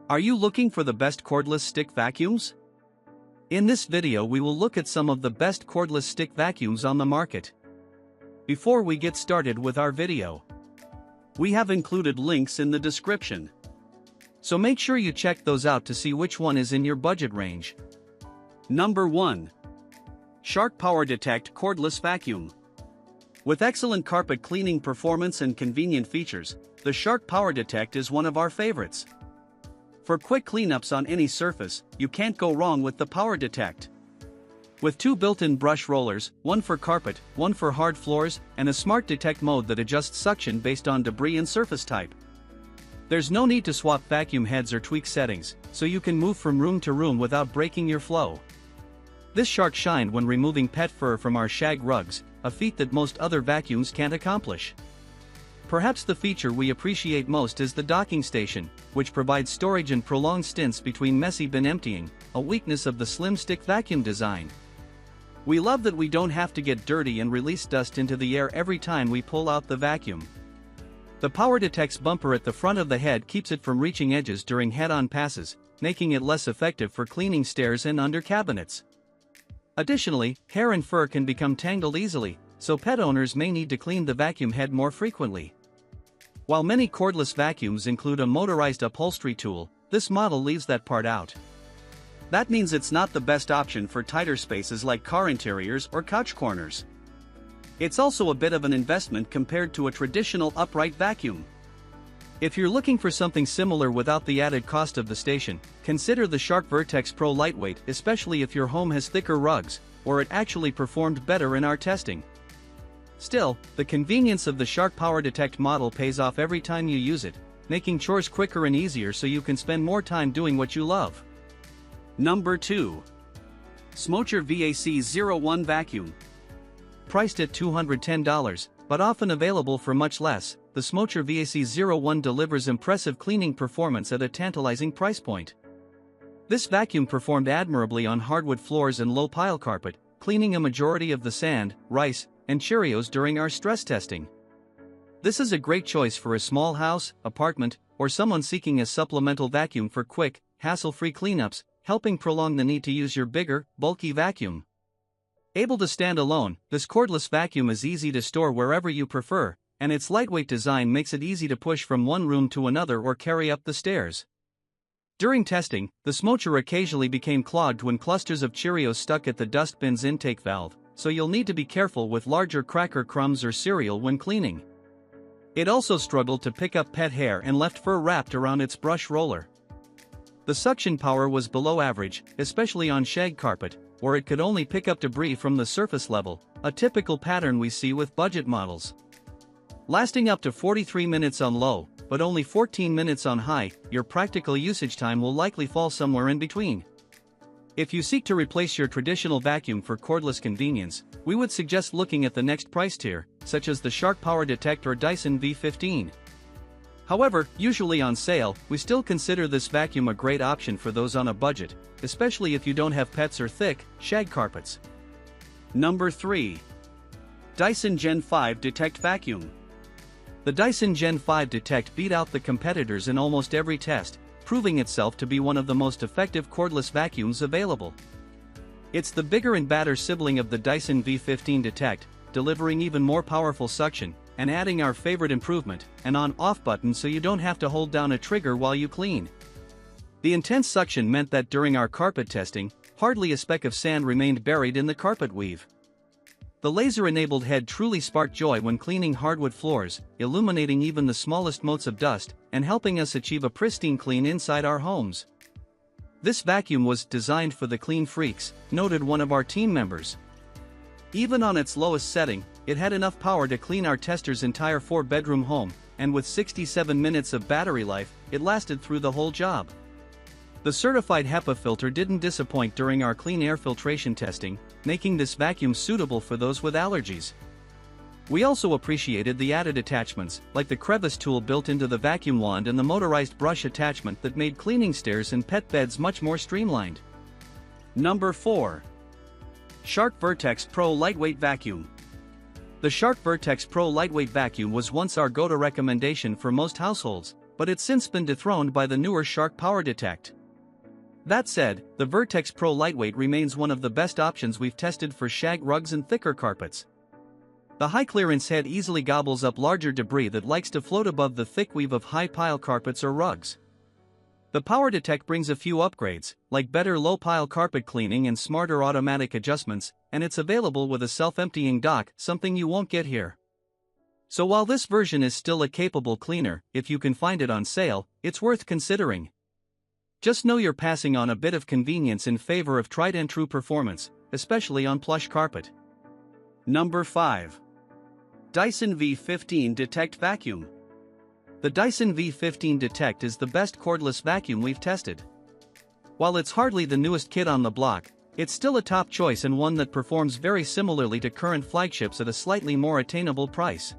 Are you looking for the best cordless stick vacuums? In this video we will look at some of the best cordless stick vacuums on the market. Before we get started with our video, we have included links in the description. So make sure you check those out to see which one is in your budget range. Number 1. Shark PowerDetect Cordless Vacuum. With excellent carpet cleaning performance and convenient features, the Shark PowerDetect is one of our favorites. For quick cleanups on any surface, you can't go wrong with the PowerDetect. With two built-in brush rollers, one for carpet, one for hard floors, and a smart detect mode that adjusts suction based on debris and surface type. There's no need to swap vacuum heads or tweak settings, so you can move from room to room without breaking your flow. This Shark shined when removing pet fur from our shag rugs, a feat that most other vacuums can't accomplish. Perhaps the feature we appreciate most is the docking station, which provides storage and prolonged stints between messy bin emptying, a weakness of the slim stick vacuum design. We love that we don't have to get dirty and release dust into the air every time we pull out the vacuum. The PowerDetect's bumper at the front of the head keeps it from reaching edges during head-on passes, making it less effective for cleaning stairs and under cabinets. Additionally, hair and fur can become tangled easily, so pet owners may need to clean the vacuum head more frequently. While many cordless vacuums include a motorized upholstery tool, this model leaves that part out. That means it's not the best option for tighter spaces like car interiors or couch corners. It's also a bit of an investment compared to a traditional upright vacuum. If you're looking for something similar without the added cost of the station, consider the Shark Vertex Pro Lightweight, especially if your home has thicker rugs, or it actually performed better in our testing. Still, the convenience of the Shark PowerDetect model pays off every time you use it, making chores quicker and easier so you can spend more time doing what you love. Number 2. Smoture VAC01 Vacuum. Priced at $210, but often available for much less, the Smoture VAC01 delivers impressive cleaning performance at a tantalizing price point. This vacuum performed admirably on hardwood floors and low-pile carpet, cleaning a majority of the sand, rice, and Cheerios during our stress testing. This is a great choice for a small house, apartment, or someone seeking a supplemental vacuum for quick, hassle-free cleanups, helping prolong the need to use your bigger, bulky vacuum. Able to stand alone, this cordless vacuum is easy to store wherever you prefer, and its lightweight design makes it easy to push from one room to another or carry up the stairs. During testing, the Smoture occasionally became clogged when clusters of Cheerios stuck at the dustbin's intake valve, so you'll need to be careful with larger cracker crumbs or cereal when cleaning. It also struggled to pick up pet hair and left fur wrapped around its brush roller. The suction power was below average, especially on shag carpet, where it could only pick up debris from the surface level, a typical pattern we see with budget models. Lasting up to 43 minutes on low, but only 14 minutes on high, your practical usage time will likely fall somewhere in between. If you seek to replace your traditional vacuum for cordless convenience, we would suggest looking at the next price tier, such as the Shark PowerDetect or Dyson V15. However, usually on sale, we still consider this vacuum a great option for those on a budget, especially if you don't have pets or thick, shag carpets. Number 3. Dyson Gen 5 Detect Vacuum. The Dyson Gen 5 Detect beat out the competitors in almost every test, proving itself to be one of the most effective cordless vacuums available. It's the bigger and badder sibling of the Dyson V15 Detect, delivering even more powerful suction, and adding our favorite improvement, an on-off button so you don't have to hold down a trigger while you clean. The intense suction meant that during our carpet testing, hardly a speck of sand remained buried in the carpet weave. The laser-enabled head truly sparked joy when cleaning hardwood floors, illuminating even the smallest motes of dust, and helping us achieve a pristine clean inside our homes. This vacuum was designed for the clean freaks, noted one of our team members. Even on its lowest setting, it had enough power to clean our tester's entire 4-bedroom home, and with 67 minutes of battery life, it lasted through the whole job. The certified HEPA filter didn't disappoint during our clean air filtration testing, making this vacuum suitable for those with allergies. We also appreciated the added attachments, like the crevice tool built into the vacuum wand and the motorized brush attachment that made cleaning stairs and pet beds much more streamlined. Number 4. Shark Vertex Pro Lightweight Vacuum. The Shark Vertex Pro Lightweight Vacuum was once our go-to recommendation for most households, but it's since been dethroned by the newer Shark PowerDetect. That said, the Vertex Pro Lightweight remains one of the best options we've tested for shag rugs and thicker carpets. The high-clearance head easily gobbles up larger debris that likes to float above the thick weave of high-pile carpets or rugs. The PowerDetect brings a few upgrades, like better low-pile carpet cleaning and smarter automatic adjustments, and it's available with a self-emptying dock, something you won't get here. So while this version is still a capable cleaner, if you can find it on sale, it's worth considering. Just know you're passing on a bit of convenience in favor of tried-and-true performance, especially on plush carpet. Number 5. Dyson V15 Detect Vacuum. The Dyson V15 Detect is the best cordless vacuum we've tested. While it's hardly the newest kid on the block, it's still a top choice and one that performs very similarly to current flagships at a slightly more attainable price.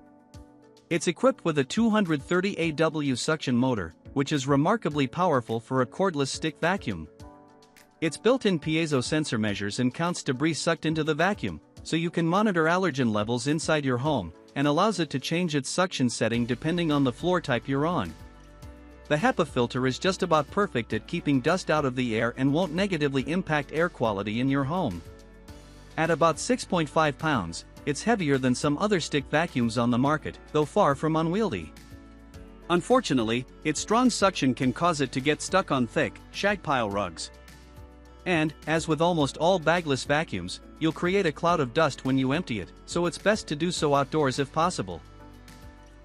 It's equipped with a 230 AW suction motor, which is remarkably powerful for a cordless stick vacuum. Its built-in piezo sensor measures and counts debris sucked into the vacuum, so you can monitor allergen levels inside your home, and allows it to change its suction setting depending on the floor type you're on. The HEPA filter is just about perfect at keeping dust out of the air and won't negatively impact air quality in your home. At about 6.5 pounds, it's heavier than some other stick vacuums on the market, though far from unwieldy. Unfortunately, its strong suction can cause it to get stuck on thick, shag pile rugs. And, as with almost all bagless vacuums, you'll create a cloud of dust when you empty it, so it's best to do so outdoors if possible.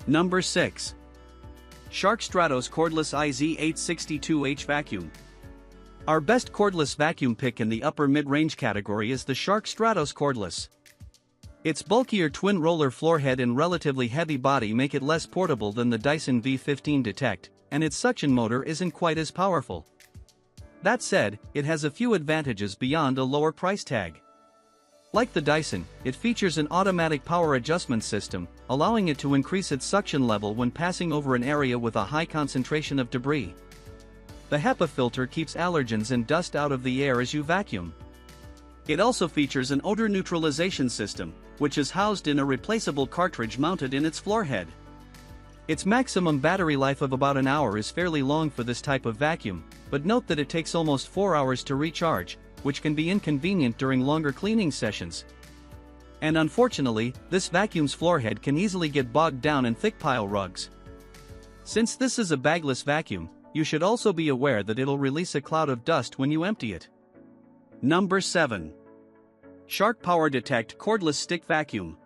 Number 6. Shark Stratos Cordless IZ862H Vacuum. Our best cordless vacuum pick in the upper mid-range category is the Shark Stratos Cordless. Its bulkier twin-roller floor head and relatively heavy body make it less portable than the Dyson V15 Detect, and its suction motor isn't quite as powerful. That said, it has a few advantages beyond a lower price tag. Like the Dyson, it features an automatic power adjustment system, allowing it to increase its suction level when passing over an area with a high concentration of debris. The HEPA filter keeps allergens and dust out of the air as you vacuum. It also features an odor neutralization system, which is housed in a replaceable cartridge mounted in its floor head. Its maximum battery life of about an hour is fairly long for this type of vacuum, but note that it takes almost 4 hours to recharge, which can be inconvenient during longer cleaning sessions. And unfortunately, this vacuum's floor head can easily get bogged down in thick pile rugs. Since this is a bagless vacuum, you should also be aware that it'll release a cloud of dust when you empty it. Number 7. Shark PowerDetect Cordless Stick Vacuum.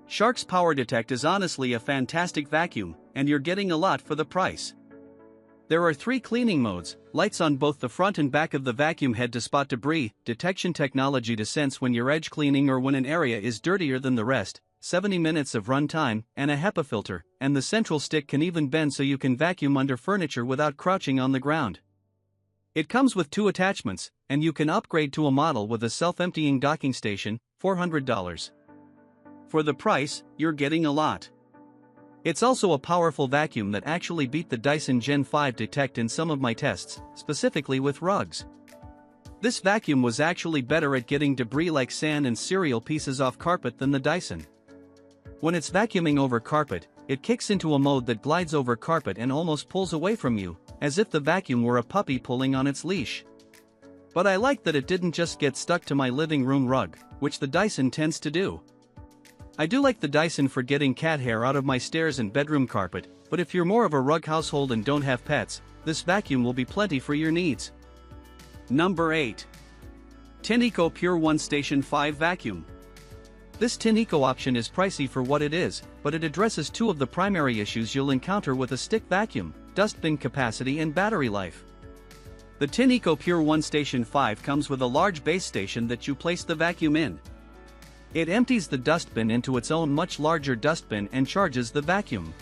Shark's PowerDetect is honestly a fantastic vacuum, and you're getting a lot for the price. There are 3 cleaning modes: lights on both the front and back of the vacuum head to spot debris, detection technology to sense when you're edge cleaning or when an area is dirtier than the rest, 70 minutes of run time, and a HEPA filter, and the central stick can even bend so you can vacuum under furniture without crouching on the ground. It comes with 2 attachments, and you can upgrade to a model with a self-emptying docking station, $400. For the price, you're getting a lot. It's also a powerful vacuum that actually beat the Dyson Gen 5 Detect in some of my tests, specifically with rugs. This vacuum was actually better at getting debris like sand and cereal pieces off carpet than the Dyson. When it's vacuuming over carpet, it kicks into a mode that glides over carpet and almost pulls away from you, as if the vacuum were a puppy pulling on its leash. But I like that it didn't just get stuck to my living room rug, which the Dyson tends to do. I do like the Dyson for getting cat hair out of my stairs and bedroom carpet, but if you're more of a rug household and don't have pets, this vacuum will be plenty for your needs. Number 8. Tineco Pure 1 Station 5 Vacuum. This Tineco option is pricey for what it is, but it addresses 2 of the primary issues you'll encounter with a stick vacuum: dustbin capacity and battery life. The Tineco Pure 1 Station 5 comes with a large base station that you place the vacuum in. It empties the dustbin into its own much larger dustbin and charges the vacuum.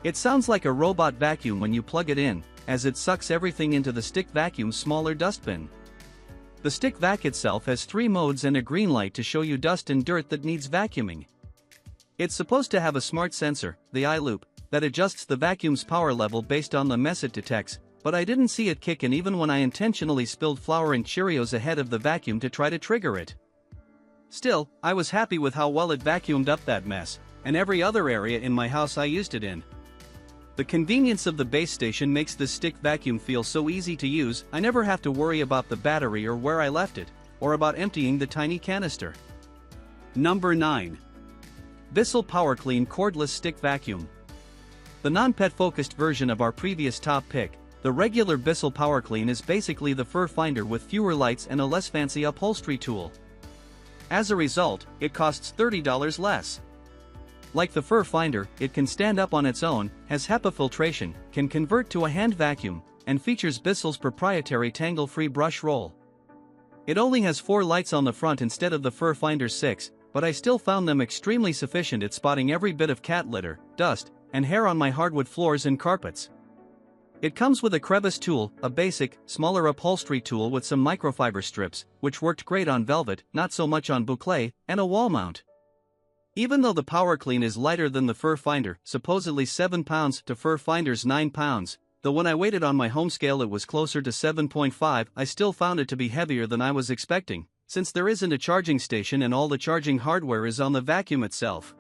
It sounds like a robot vacuum when you plug it in, as it sucks everything into the stick vacuum's smaller dustbin. The stick vac itself has 3 modes and a green light to show you dust and dirt that needs vacuuming. It's supposed to have a smart sensor, the iLoop, that adjusts the vacuum's power level based on the mess it detects, but I didn't see it kick in even when I intentionally spilled flour and Cheerios ahead of the vacuum to try to trigger it. Still, I was happy with how well it vacuumed up that mess, and every other area in my house I used it in. The convenience of the base station makes this stick vacuum feel so easy to use. I never have to worry about the battery or where I left it, or about emptying the tiny canister. Number 9. Bissell PowerClean Cordless Stick Vacuum. The non-pet focused version of our previous top pick, the regular Bissell PowerClean is basically the fur finder with fewer lights and a less fancy upholstery tool. As a result, it costs $30 less. Like the fur finder, it can stand up on its own, has HEPA filtration, can convert to a hand vacuum, and features Bissell's proprietary tangle-free brush roll. It only has 4 lights on the front instead of the fur finder's 6, but I still found them extremely sufficient at spotting every bit of cat litter, dust, and hair on my hardwood floors and carpets. It comes with a crevice tool, a basic, smaller upholstery tool with some microfiber strips, which worked great on velvet, not so much on boucle, and a wall mount. Even though the PowerClean is lighter than the fur finder, supposedly 7 pounds to fur finder's 9 pounds, though when I weighed it on my home scale it was closer to 7.5, I still found it to be heavier than I was expecting, since there isn't a charging station and all the charging hardware is on the vacuum itself.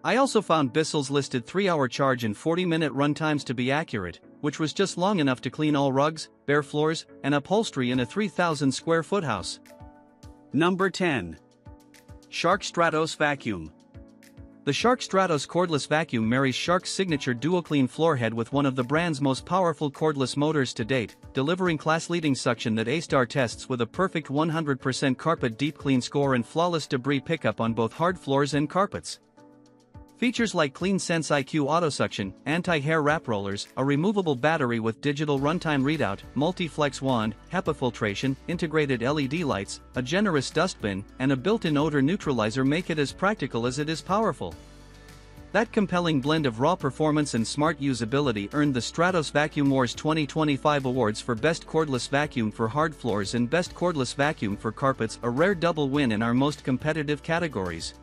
I also found Bissell's listed 3-hour charge and 40-minute run times to be accurate, which was just long enough to clean all rugs, bare floors, and upholstery in a 3,000 square foot house. Number 10. Shark Stratos Vacuum. The Shark Stratos cordless vacuum marries Shark's signature dual-clean floor head with one of the brand's most powerful cordless motors to date, delivering class-leading suction that A-star tests with a perfect 100% carpet deep clean score and flawless debris pickup on both hard floors and carpets. Features like Clean Sense IQ Auto Suction, anti-hair wrap rollers, a removable battery with digital runtime readout, multi-flex wand, HEPA filtration, integrated LED lights, a generous dustbin, and a built-in odor neutralizer make it as practical as it is powerful. That compelling blend of raw performance and smart usability earned the Stratos Vacuum Wars 2025 awards for Best Cordless Vacuum for Hard Floors and Best Cordless Vacuum for Carpets, a rare double win in our most competitive categories.